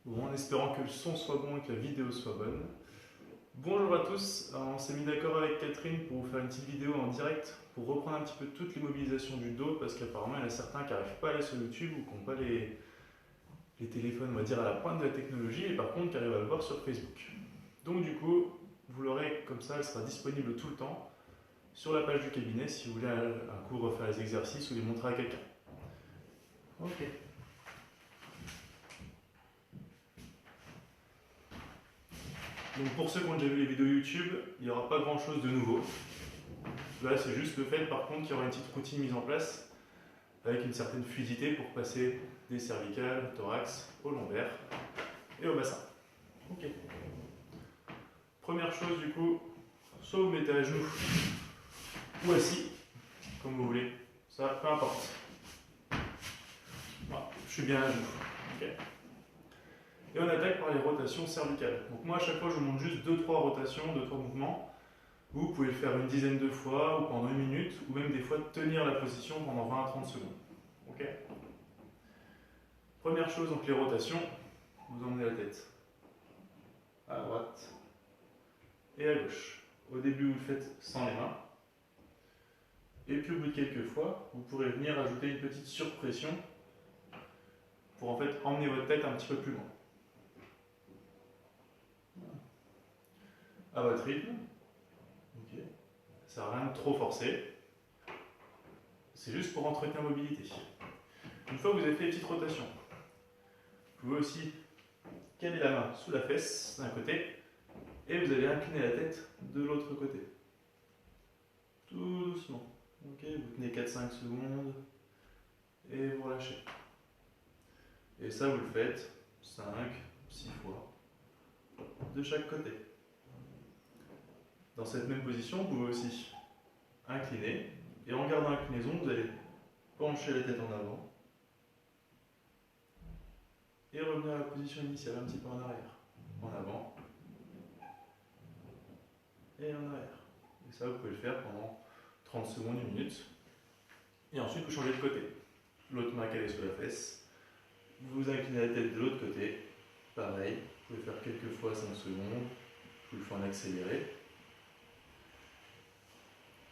Bon, en espérant que le son soit bon et que la vidéo soit bonne. Bonjour à tous, alors, on s'est mis d'accord avec Catherine pour vous faire une petite vidéo en direct pour reprendre un petit peu toutes les mobilisations du dos parce qu'apparemment il y en a certains qui n'arrivent pas à aller sur YouTube ou qui n'ont pas les téléphones on va dire à la pointe de la technologie et par contre qui arrivent à le voir sur Facebook. Donc du coup, vous l'aurez comme ça, elle sera disponible tout le temps sur la page du cabinet si vous voulez un coup refaire les exercices ou les montrer à quelqu'un. Ok. Donc pour ceux qui ont déjà vu les vidéos YouTube, il n'y aura pas grand chose de nouveau. Là c'est juste le fait par contre qu'il y aura une petite routine mise en place avec une certaine fluidité pour passer des cervicales, thorax, au lombaire et au bassin. Ok. Première chose du coup, soit vous mettez à genoux ou assis, comme vous voulez, ça peu importe. Voilà, je suis bien à genoux. Ok. Et on attaque par les rotations cervicales. Donc moi à chaque fois je vous montre juste 2-3 rotations, 2-3 mouvements. Vous pouvez le faire une dizaine de fois ou pendant 1 minute, ou même des fois tenir la position pendant 20 à 30 secondes. Ok. Première chose, donc les rotations, vous emmenez la tête à droite et à gauche. Au début vous le faites sans les mains. Et puis au bout de quelques fois, vous pourrez venir ajouter une petite surpression pour en fait emmener votre tête un petit peu plus loin. À votre rythme. Ok. Ça sert à rien de trop forcer. C'est juste pour entretenir la mobilité. Une fois que vous avez fait les petites rotations, vous pouvez aussi caler la main sous la fesse d'un côté et vous allez incliner la tête de l'autre côté. Tout doucement. Ok, vous tenez 4-5 secondes et vous relâchez. Et ça, vous le faites 5, 6 fois de chaque côté. Dans cette même position, vous pouvez aussi incliner et en gardant l'inclinaison, vous allez pencher la tête en avant et revenir à la position initiale, un petit peu en arrière. En avant et en arrière. Et ça, vous pouvez le faire pendant 30 secondes, 1 minute. Et ensuite, vous changez de côté. L'autre main calée sur la fesse. Vous inclinez la tête de l'autre côté. Pareil, vous pouvez faire quelques fois 5 secondes. Je vous le fais en accéléré.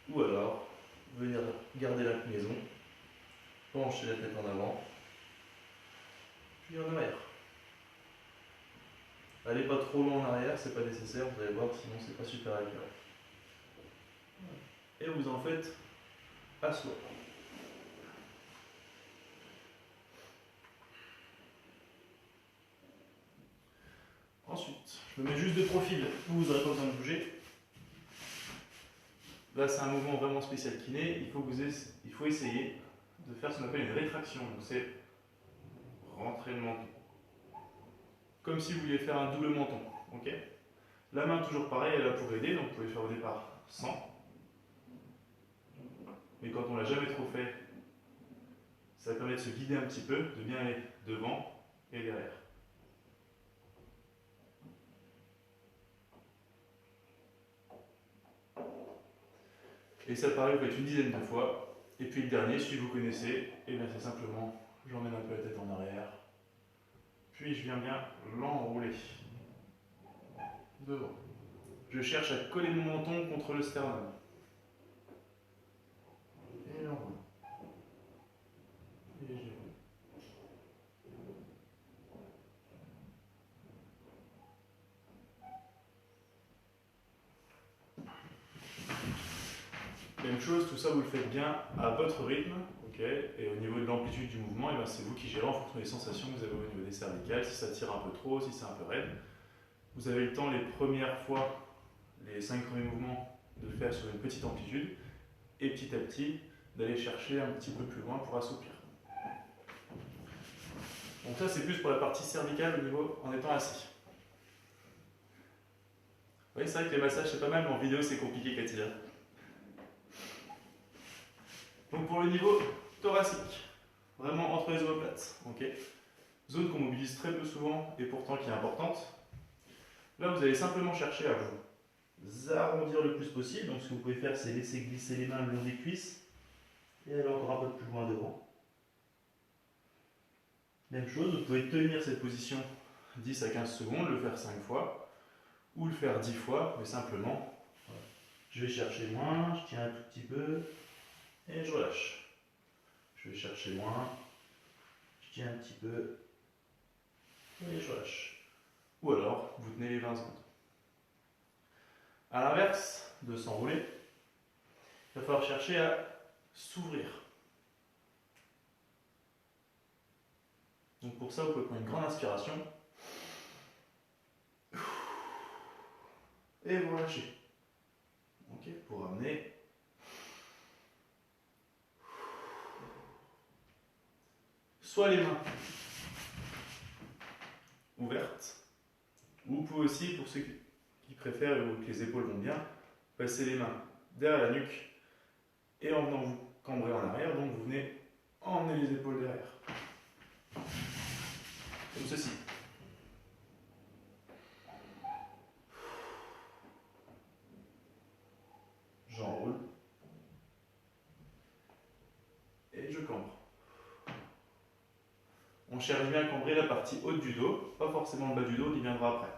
Ou alors, venir garder l'inclinaison, pencher la tête en avant, puis en arrière. Allez pas trop loin en arrière, c'est pas nécessaire, vous allez voir, sinon c'est pas super accurate. Et vous en faites à soi. Ensuite, je me mets juste de profil, vous n'aurez pas besoin de bouger. Là, c'est un mouvement vraiment spécial kiné, il faut essayer de faire ce qu'on appelle une rétraction. Donc c'est rentrer le menton. Comme si vous vouliez faire un double menton. Ok. La main toujours pareil, elle est là pour aider, donc vous pouvez faire au départ sans. Mais quand on l'a jamais trop fait, ça permet de se guider un petit peu, de bien aller devant et derrière. Et ça pareil, vous faites une dizaine de fois. Et puis le dernier, celui que vous connaissez, et bien c'est simplement, j'emmène un peu la tête en arrière. Puis je viens bien l'enrouler devant. Je cherche à coller mon menton contre le sternum. Et l'enroule. Et je roule. Même chose, tout ça vous le faites bien à votre rythme, ok. Et au niveau de l'amplitude du mouvement, et ben c'est vous qui gérez en fonction des sensations que vous avez au niveau des cervicales, si ça tire un peu trop, si c'est un peu raide. Vous avez le temps les premières fois, les 5 premiers mouvements, de le faire sur une petite amplitude, et petit à petit, d'aller chercher un petit peu plus loin pour assouplir. Donc ça c'est plus pour la partie cervicale au niveau en étant assis. Vous voyez, c'est vrai que les massages c'est pas mal, mais en vidéo c'est compliqué Cathy. Donc pour le niveau thoracique, vraiment entre les omoplates, ok. Zone qu'on mobilise très peu souvent et pourtant qui est importante. Là vous allez simplement chercher à vous arrondir le plus possible. Donc ce que vous pouvez faire c'est laisser glisser les mains le long des cuisses et aller encore un peu plus loin devant. Même chose, vous pouvez tenir cette position 10 à 15 secondes, le faire 5 fois, ou le faire 10 fois, mais simplement, voilà. Je vais chercher moins, je tiens un tout petit peu, et je relâche. Je vais chercher moins, je tiens un petit peu, et je relâche. Ou alors, vous tenez les 20 secondes. A l'inverse de s'enrouler, il va falloir chercher à s'ouvrir. Donc pour ça, vous pouvez prendre une grande inspiration. Et vous relâchez. Ok, pour ramener. Soit les mains ouvertes, ou vous pouvez aussi, pour ceux qui préfèrent ou que les épaules vont bien, passer les mains derrière la nuque et en venant vous cambrer en arrière, donc vous venez emmener les épaules derrière. Comme ceci. J'enroule. Et je cambre. On cherche bien à cambrer la partie haute du dos, pas forcément le bas du dos qui viendra après.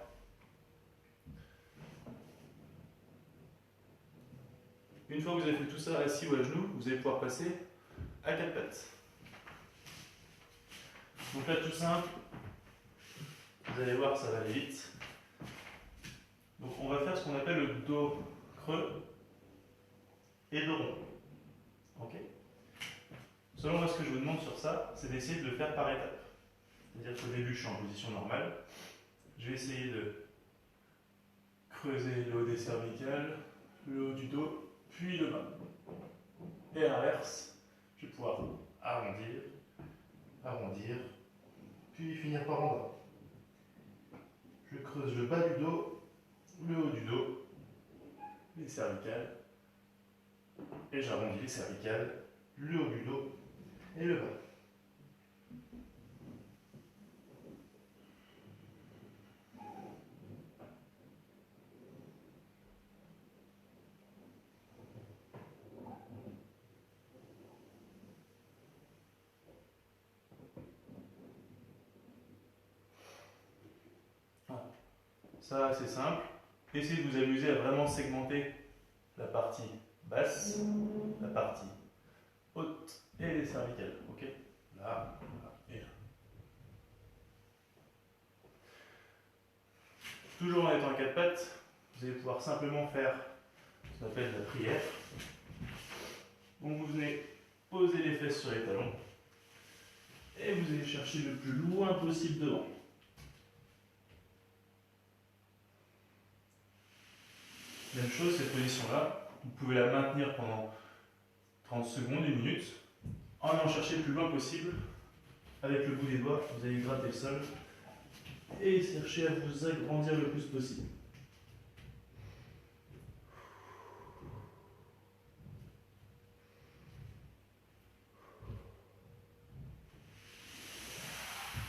Une fois que vous avez fait tout ça assis ou à genoux, vous allez pouvoir passer à 4 pattes. Donc là, tout simple, vous allez voir, ça va aller vite. Donc on va faire ce qu'on appelle le dos creux et dos rond. Ok ? Selon moi, ce que je vous demande sur ça, c'est d'essayer de le faire par étapes. C'est-à-dire qu'au début, je suis en position normale. Je vais essayer de creuser le haut des cervicales, le haut du dos, puis le bas. Et à l'inverse, je vais pouvoir arrondir, arrondir, puis finir par en bas. Je creuse le bas du dos, le haut du dos, les cervicales, et j'arrondis les cervicales, le haut du dos et le bas. Ça, c'est simple. Essayez de vous amuser à vraiment segmenter la partie basse, la partie haute et les cervicales. Ok ? Là, là et là. Toujours en étant à 4 pattes, vous allez pouvoir simplement faire ce qu'on appelle la prière. Donc vous venez poser les fesses sur les talons et vous allez chercher le plus loin possible devant. Même chose, cette position-là, vous pouvez la maintenir pendant 30 secondes, 1 minute, en allant chercher le plus loin possible. Avec le bout des doigts, vous allez gratter le sol et chercher à vous agrandir le plus possible.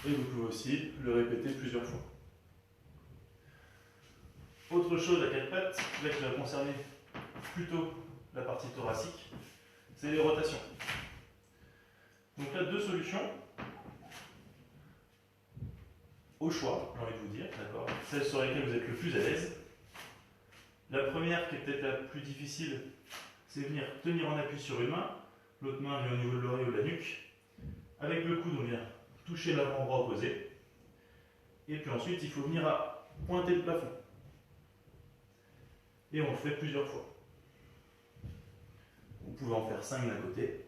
Et vous pouvez aussi le répéter plusieurs fois. Autre chose à 4 pattes, là qui va concerner plutôt la partie thoracique, c'est les rotations. Donc là, 2 solutions. Au choix, j'ai envie de vous dire, d'accord, celles sur lesquelles vous êtes le plus à l'aise. La première, qui est peut-être la plus difficile, c'est venir tenir en appui sur une main, l'autre main vient au niveau de l'oreille ou de la nuque. Avec le coude, on vient toucher l'avant-bras opposé. Et puis ensuite, il faut venir à pointer le plafond. Et on le fait plusieurs fois. Vous pouvez en faire 5 d'un côté.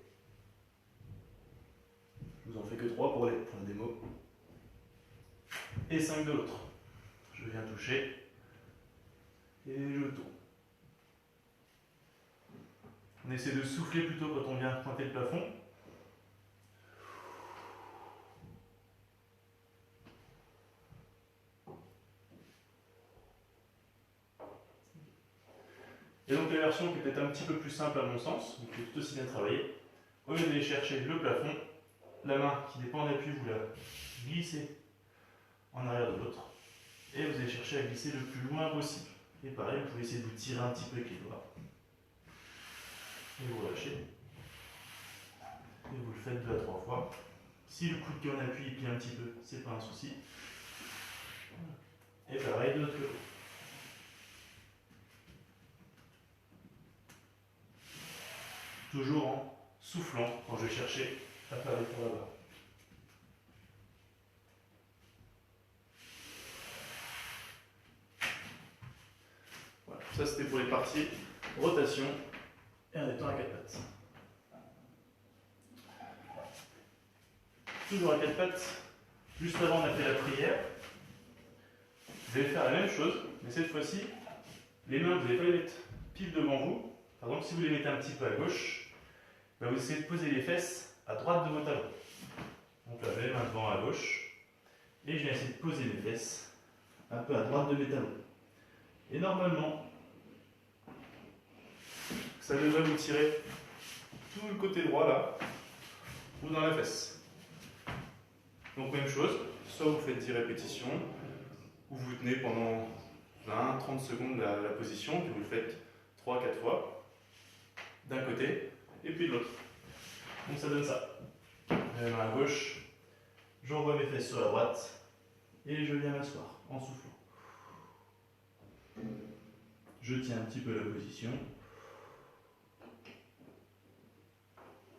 Je vous en fais que 3 pour la démo. Et 5 de l'autre. Je viens toucher et je tourne. On essaie de souffler plutôt quand on vient pointer le plafond. Et donc la version qui est peut-être un petit peu plus simple à mon sens, mais qui est tout aussi bien travaillée, au lieu d'aller chercher le plafond, la main qui n'est pas en appui, vous la glissez en arrière de l'autre. Et vous allez chercher à glisser le plus loin possible. Et pareil, vous pouvez essayer de vous tirer un petit peu avec les doigts. Et vous lâchez. Et vous le faites 2 à 3 fois. Si le coude qui est en appui plie un petit peu, c'est pas un souci. Et pareil de l'autre côté. Toujours en soufflant quand je vais chercher à faire l'effort là-bas. Voilà, ça c'était pour les parties rotation et en étant à 4 pattes. Toujours à 4 pattes, juste avant on a fait la prière. Vous allez faire la même chose, mais cette fois-ci, les mains, vous n'allez pas les mettre pile devant vous. Par exemple, si vous les mettez un petit peu à gauche, vous essayez de poser les fesses à droite de vos talons. Donc là, les mains devant à gauche, et je viens essayer de poser mes fesses un peu à droite de mes talons. Et normalement, ça devrait vous tirer tout le côté droit là, ou dans la fesse. Donc même chose, soit vous faites 10 répétitions, ou vous tenez pendant 20-30 secondes la position, puis vous le faites 3-4 fois, d'un côté, et puis de l'autre. Donc ça donne ça. La main à gauche, j'envoie mes fesses sur la droite, et je viens m'asseoir en soufflant. Je tiens un petit peu la position.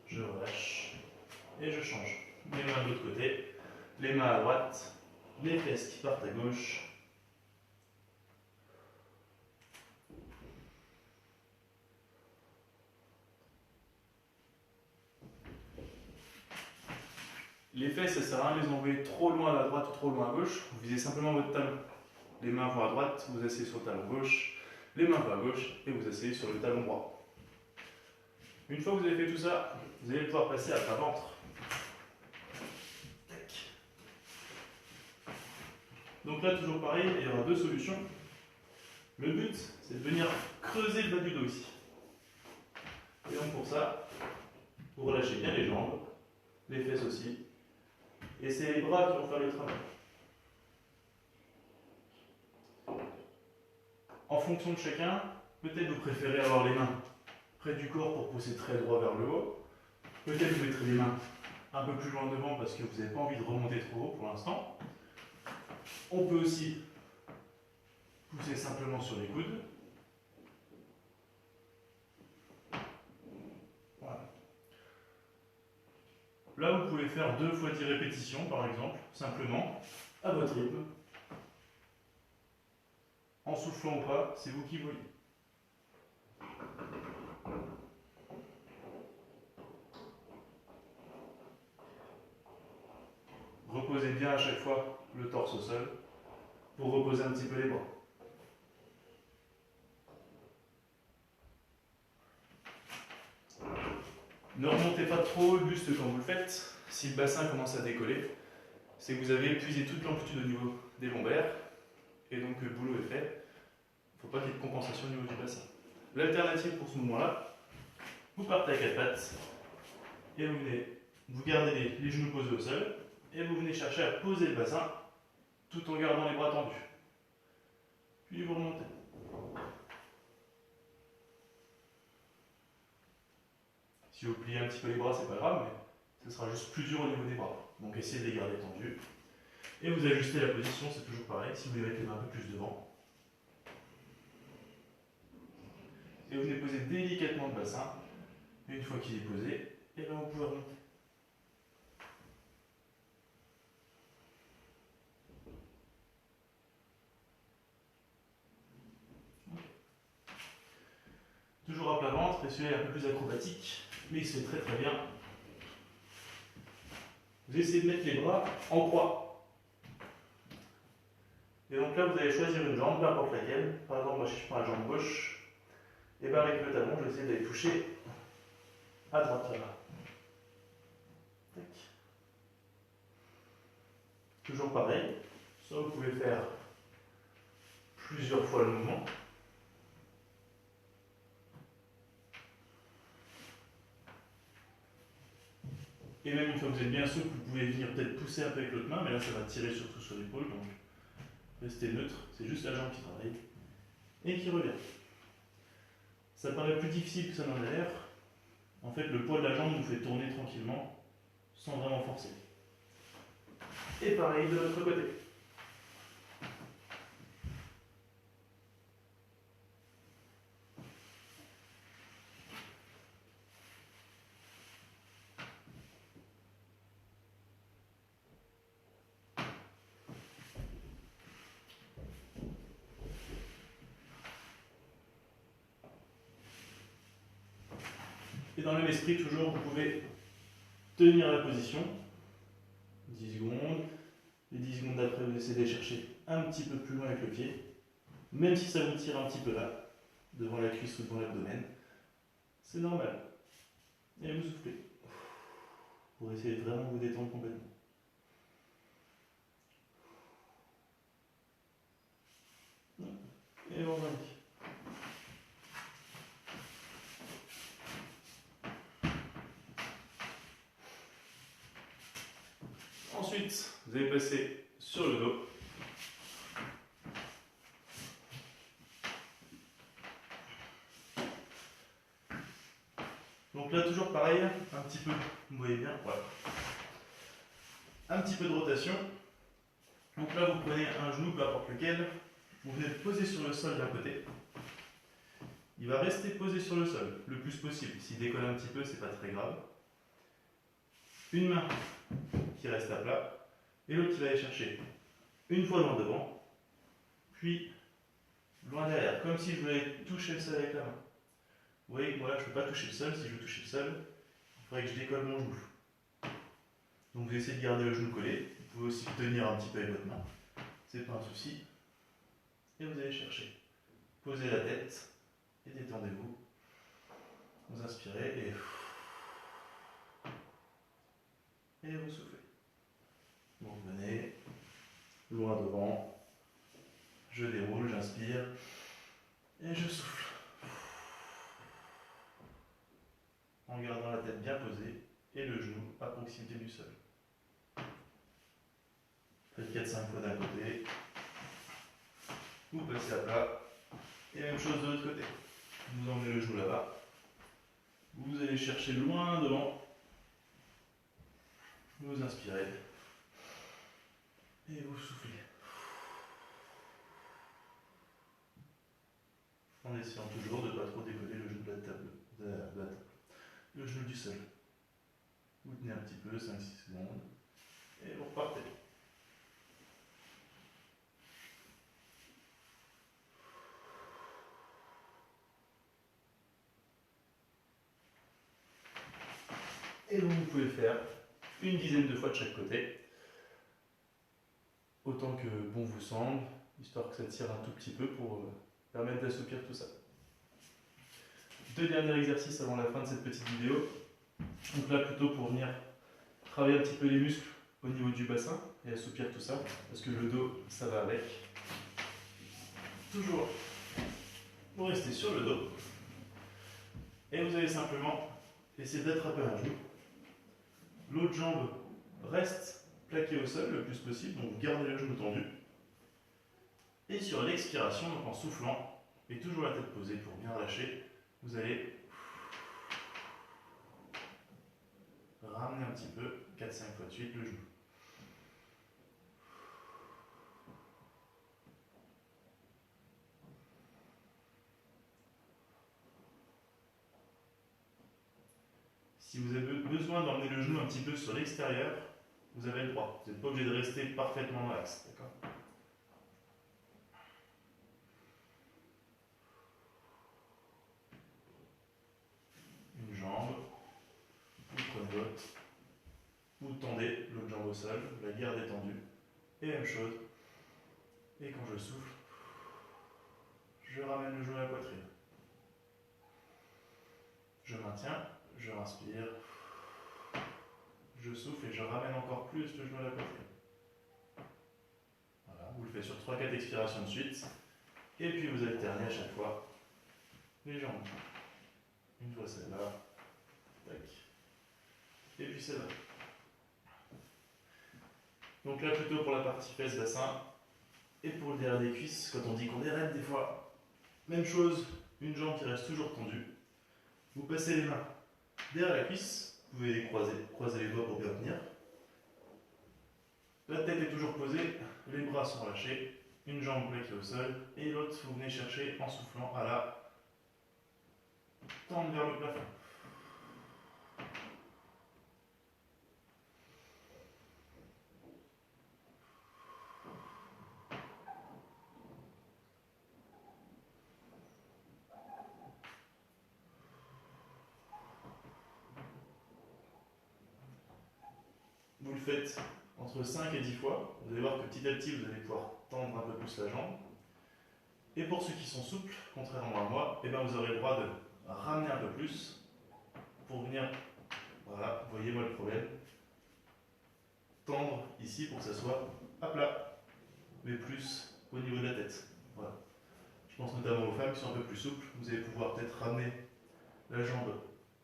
Je relâche, et je change. Les mains de l'autre côté, les mains à droite, les fesses qui partent à gauche. Les fesses, ça sert à rien de les envoyer trop loin à la droite ou trop loin à gauche. Vous visez simplement votre talon. Les mains vont à droite, vous asseyez sur le talon gauche. Les mains vont à gauche et vous asseyez sur le talon droit. Une fois que vous avez fait tout ça, vous allez pouvoir passer à plat ventre. Donc là, toujours pareil, il y aura deux solutions. Le but, c'est de venir creuser le bas du dos ici. Et donc pour ça, vous relâchez bien les jambes, les fesses aussi. Et c'est les bras qui vont faire le travail. En fonction de chacun, peut-être vous préférez avoir les mains près du corps pour pousser très droit vers le haut. Peut-être vous mettrez les mains un peu plus loin devant parce que vous n'avez pas envie de remonter trop haut pour l'instant. On peut aussi pousser simplement sur les coudes. Voilà. Là, vous pouvez faire 2 fois 10 répétitions, par exemple, simplement, à votre rythme. En soufflant ou pas, c'est vous qui voyez. Reposez bien à chaque fois le torse au sol pour reposer un petit peu les bras. Ne remontez pas trop le buste quand vous le faites. Si le bassin commence à décoller, c'est que vous avez épuisé toute l'amplitude au niveau des lombaires et donc le boulot est fait. Il ne faut pas qu'il y ait de compensation au niveau du bassin. L'alternative pour ce mouvement-là, vous partez à 4 pattes et vous gardez les genoux posés au sol et vous venez chercher à poser le bassin tout en gardant les bras tendus. Puis vous remontez. Si vous pliez un petit peu les bras, c'est pas grave, mais ce sera juste plus dur au niveau des bras. Donc essayez de les garder tendus. Et vous ajustez la position, c'est toujours pareil, si vous voulez mettre les mains un peu plus devant. Et vous venez poser délicatement le bassin. Et une fois qu'il est posé, et bien vous pouvez remonter. Toujours à plat ventre, et celui-là est un peu plus acrobatique, mais il se fait très très bien. Vous essayez de mettre les bras en croix. Et donc là, vous allez choisir une jambe, peu importe laquelle. Par exemple, moi je prends la jambe gauche. Et bien avec le talon, je vais essayer d'aller toucher à droite là-bas. Toujours pareil. Soit vous pouvez faire plusieurs fois le mouvement. Et même une fois que vous êtes bien souple, vous pouvez venir peut-être pousser un peu avec l'autre main, mais là ça va tirer surtout sur l'épaule, donc restez neutre, c'est juste la jambe qui travaille et qui revient. Ça paraît plus difficile que ça n'en a l'air. En fait, le poids de la jambe nous fait tourner tranquillement, sans vraiment forcer. Et pareil de l'autre côté. Et dans le même esprit, toujours, vous pouvez tenir la position, 10 secondes. Les 10 secondes d'après, vous essayez d'aller chercher un petit peu plus loin avec le pied, même si ça vous tire un petit peu là, devant la cuisse ou devant l'abdomen. C'est normal. Et vous soufflez. Pour essayer de vraiment vous détendre complètement. Et on remet. Ensuite, vous allez passer sur le dos. Donc là, toujours pareil, un petit peu, vous voyez bien, voilà. Un petit peu de rotation. Donc là, vous prenez un genou, peu importe lequel, vous venez le poser sur le sol d'un côté. Il va rester posé sur le sol le plus possible. S'il décolle un petit peu, c'est pas très grave. Une main qui reste à plat et l'autre qui va aller chercher une fois loin devant, puis loin derrière, comme si je voulais toucher le sol avec la main. Vous voyez que moi là, je ne peux pas toucher le sol. Si je veux toucher le sol, il faudrait que je décolle mon genou. Donc vous essayez de garder le genou collé. Vous pouvez aussi tenir un petit peu avec votre main. C'est pas un souci. Et vous allez chercher. Posez la tête et détendez-vous. Vous inspirez et vous soufflez. Vous revenez loin devant. Je déroule, j'inspire et je souffle. En gardant la tête bien posée et le genou à proximité du sol. Faites 4-5 fois d'un côté. Vous passez à plat. Et même chose de l'autre côté. Vous emmenez le genou là-bas. Vous allez chercher loin devant. Vous inspirez. Et vous soufflez. En essayant toujours de ne pas trop décoller le genou de la table. Le genou du sol. Vous tenez un petit peu, 5-6 secondes. Et vous repartez. Et donc vous pouvez le faire une dizaine de fois de chaque côté. Autant que bon vous semble, histoire que ça tire un tout petit peu pour permettre d'assouplir tout ça. Deux derniers exercices avant la fin de cette petite vidéo. Donc là plutôt pour venir travailler un petit peu les muscles au niveau du bassin et assouplir tout ça, parce que le dos ça va avec. Toujours vous restez sur le dos et vous allez simplement essayer d'attraper un genou. L'autre jambe reste plaquée au sol le plus possible, donc vous gardez le genou tendu. Et sur l'expiration, donc en soufflant, et toujours la tête posée pour bien lâcher, vous allez ramener un petit peu, 4-5 fois de suite, le genou. Si vous avez besoin d'emmener le genou un petit peu sur l'extérieur, vous avez le droit. Vous n'êtes pas obligé de rester parfaitement dans l'axe, d'accord ? Une jambe, vous prenez l'autre, vous tendez l'autre jambe au sol, la garde est tendue, et même chose. Et quand je souffle, je ramène le genou à la poitrine. Je maintiens, je inspire, je souffle et je ramène encore plus le genou à la poitrine. Voilà, vous le faites sur 3-4 expirations de suite. Et puis vous alternez à chaque fois les jambes. Une fois celle-là, tac. Et puis celle-là. Donc là plutôt pour la partie fesses, bassin. Et pour le derrière des cuisses, quand on dit qu'on est raide des fois, même chose, une jambe qui reste toujours tendue. Vous passez les mains derrière la cuisse, vous pouvez les croiser les doigts pour bien tenir. La tête est toujours posée, les bras sont lâchés, une jambe plaquée au sol, et l'autre vous venez chercher en soufflant à la tendre vers le plafond. vous le faites entre 5 et 10 fois. Vous allez voir que petit à petit, vous allez pouvoir tendre un peu plus la jambe. Et pour ceux qui sont souples, contrairement à moi, eh bien vous aurez le droit de ramener un peu plus pour venir, voilà, voyez-moi le problème, tendre ici pour que ça soit à plat, mais plus au niveau de la tête. Voilà. Je pense notamment aux femmes qui sont un peu plus souples, vous allez pouvoir peut-être ramener la jambe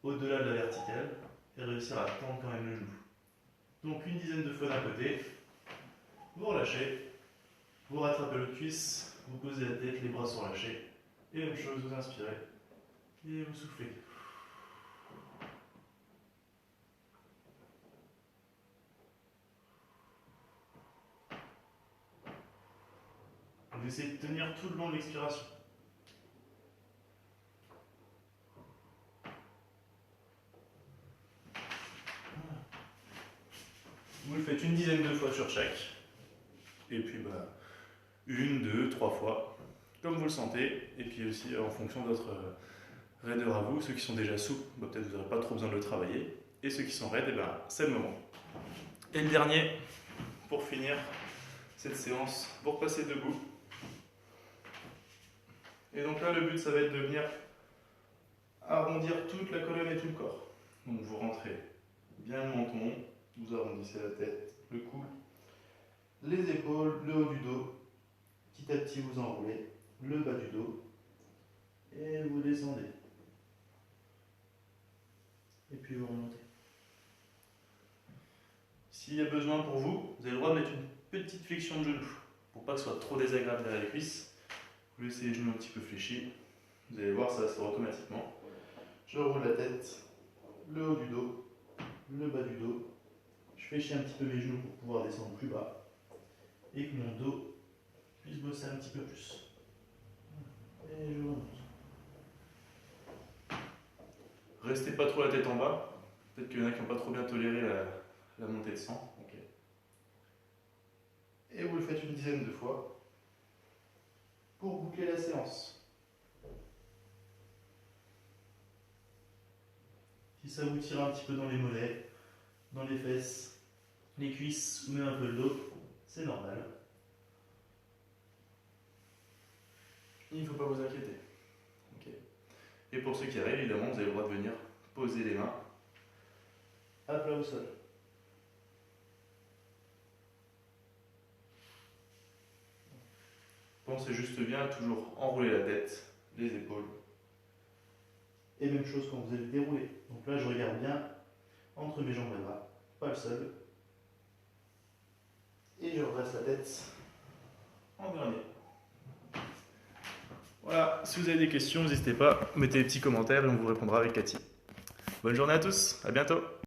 au-delà de la verticale et réussir à tendre quand même le genou. Donc une dizaine de fois d'un côté, vous relâchez, vous rattrapez l'autre cuisse, vous posez la tête, les bras sont lâchés, et même chose, vous inspirez et vous soufflez. Vous essayez de tenir tout le long de l'expiration. Vous le faites une dizaine de fois sur chaque. Et puis une, deux, trois fois, comme vous le sentez. Et puis aussi en fonction de votre raideur à vous. Ceux qui sont déjà souples, peut-être vous n'aurez pas trop besoin de le travailler. Et ceux qui sont raides, c'est le moment. Et le dernier, pour finir cette séance, vous repassez debout. Et donc là, le but, ça va être de venir arrondir toute la colonne et tout le corps. Donc vous rentrez bien le menton, vous arrondissez la tête, le cou, les épaules, le haut du dos. Petit à petit, vous enroulez le bas du dos et vous descendez. Et puis vous remontez. S'il y a besoin pour vous, vous avez le droit de mettre une petite flexion de genou pour pas que ce soit trop désagréable derrière les cuisses. Vous laissez les genoux un petit peu fléchis. Vous allez voir, ça va se faire automatiquement. Je roule la tête, le haut du dos, le bas du dos. Je fléchis un petit peu mes genoux pour pouvoir descendre plus bas et que mon dos puisse bosser un petit peu plus. Et je remonte. Restez pas trop la tête en bas. Peut-être qu'il y en a qui n'ont pas trop bien toléré la montée de sang. Okay. Et vous le faites une dizaine de fois pour boucler la séance. Si ça vous tire un petit peu dans les mollets, dans les fesses, les cuisses ou même un peu le dos, c'est normal. Il ne faut pas vous inquiéter. Okay. Et pour ceux qui arrivent, évidemment, vous avez le droit de venir poser les mains à plat au sol. Pensez juste bien à toujours enrouler la tête, les épaules. Et même chose quand vous allez dérouler. Donc là, je regarde bien entre mes jambes et bras, pas le sol. Et je redresse la tête en dernier. Voilà, si vous avez des questions, n'hésitez pas, mettez des petits commentaires et on vous répondra avec Cathy. Bonne journée à tous, à bientôt.